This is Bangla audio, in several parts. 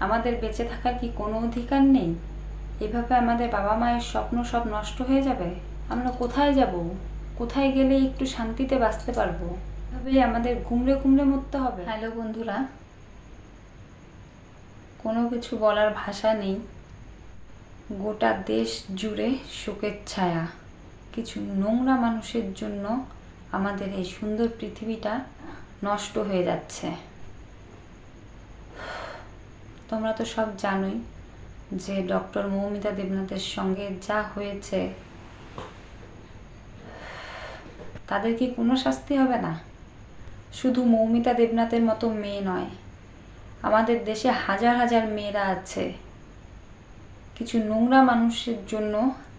আমাদের বেঁচে থাকার কি কোনো অধিকার নেই? এভাবে আমাদের বাবা মায়ের স্বপ্ন সব নষ্ট হয়ে যাবে। আমরা কোথায় যাব? কোথায় গেলে একটু শান্তিতে বাঁচতে পারবো? এভাবেই আমাদের ঘুমড়ে ঘুমড়ে মরতে হবে। হ্যালো বন্ধুরা, কোনো কিছু বলার ভাষা নেই। গোটা দেশ জুড়ে শোকের ছায়া। কিছু নোংরা মানুষের জন্য আমাদের এই সুন্দর পৃথিবীটা নষ্ট হয়ে যাচ্ছে। তোমরা তো সব জানোই যে ডক্টর মৌমিতা দেবনাথের সঙ্গে যা হয়েছে, তাদের কি কোনো শাস্তি হবে না? শুধু মৌমিতা দেবনাথের মতো মেয়ে নয়, আমাদের দেশে হাজার হাজার মেয়েরা আছে। কিছু নোংরা মানুষের জন্য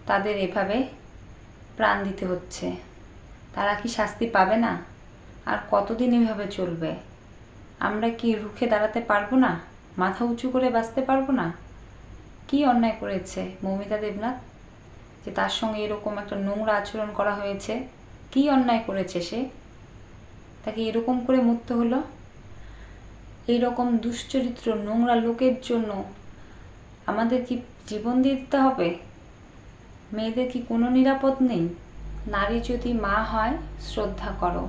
তাদের এভাবে প্রাণ দিতে হচ্ছে। তারা কি শাস্তি পাবে না? আর কতদিন এভাবে চলবে? আমরা কি রুখে দাঁড়াতে পারবো না? মাথা উঁচু করে বাঁচতে পারবো না? কি অন্যায় করেছে মৌমিতা দেবনাথ যে তার সঙ্গে এরকম একটা নোংরা আচরণ করা হয়েছে? কি অন্যায় করেছে সে? তাকে এরকম করে মরতে হলো? এইরকম দুশ্চরিত্র নোংরা লোকের জন্য আমাদের কি জীবন দিয়ে দিতে হবে? মেয়েদের কি কোনো নিরাপদ নেই? নারী যদি মা হয়, শ্রদ্ধা করো।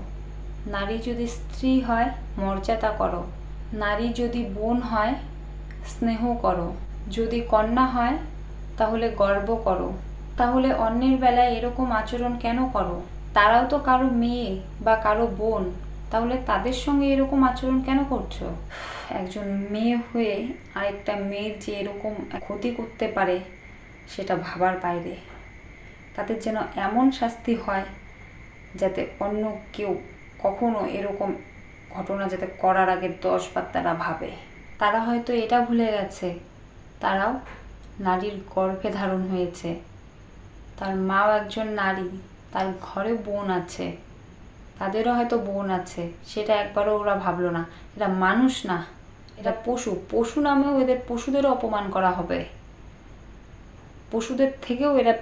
নারী যদি স্ত্রী হয়, মর্যাদা করো। নারী যদি বোন হয়, স্নেহ করো। যদি কন্যা হয়, তাহলে গর্ব করো। তাহলে অন্যের বেলায় এরকম আচরণ কেন করো? তারাও তো কারো মেয়ে বা কারো বোন, তাহলে তাদের সঙ্গে এরকম আচরণ কেন করছো? একজন মেয়ে হয়ে আরেকটা মেয়ের যে এরকম ক্ষতি করতে পারে, সেটা ভাবার বাইরে। তাদের যেন এমন শাস্তি হয় যাতে অন্য কেউ কখনো এরকম ঘটনা যাতে করার আগে 10 বার তারা ভাবে। তারা হয়তো এটা ভুলে গেছে, তারাও নারীর গর্ভে ধারণ হয়েছে। তার মাও একজন নারী, তার ঘরে বোন আছে, তাদেরও হয়তো বোন আছে। সেটা একবারও ওরা ভাবলো না। এরা মানুষ না, এরা পশু। পশু নামেও পশুদেরও অপমান করা হবে। পশুদের থেকেও এরা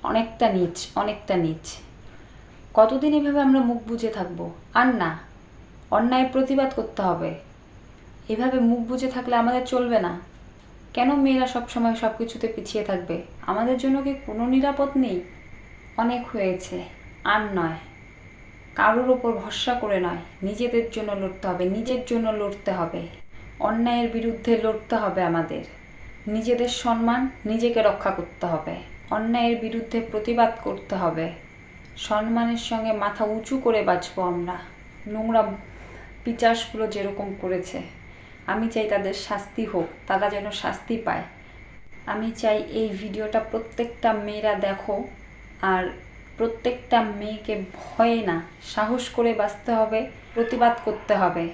অনেকটা নীচ, অনেকটা নীচ। কতদিন এভাবে আমরা মুখ বুজে থাকবো? আর না, অন্যায় প্রতিবাদ করতে হবে। এভাবে মুখ বুজে থাকলে আমাদের চলবে না। কেন মেয়েরা সবসময় সব কিছুতে পিছিয়ে থাকবে? আমাদের জন্য কি কোনো নিরাপদ নেই? অনেক হয়েছে, আর নয়। কারোর ওপর ভরসা করে নয়, নিজেদের জন্য লড়তে হবে, নিজের জন্য লড়তে হবে। অন্যায়ের বিরুদ্ধে লড়তে হবে আমাদের। নিজেদের সম্মান নিজেকে রক্ষা করতে হবে। অন্যায়ের বিরুদ্ধে প্রতিবাদ করতে হবে। সম্মানের সঙ্গে মাথা উঁচু করে বাঁচবো আমরা। নোংরা পিচাসগুলো যেরকম করেছে, আমি চাই তাদের শাস্তি হোক, তারা যেন শাস্তি পায়। আমি চাই এই ভিডিওটা প্রত্যেকটা মেয়েরা দেখো, আর প্রত্যেকটা মেয়েকে ভয়ে না, সাহস করে বাঁচতে হবে, প্রতিবাদ করতে হবে।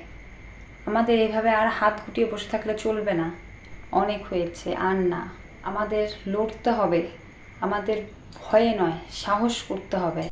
আমাদের এভাবে আর হাত গুটিয়ে বসে থাকলে চলবে না। অনেক হয়েছে, আর না। আমাদের লড়তে হবে, আমাদের ভয়ে নয়, সাহস করতে হবে।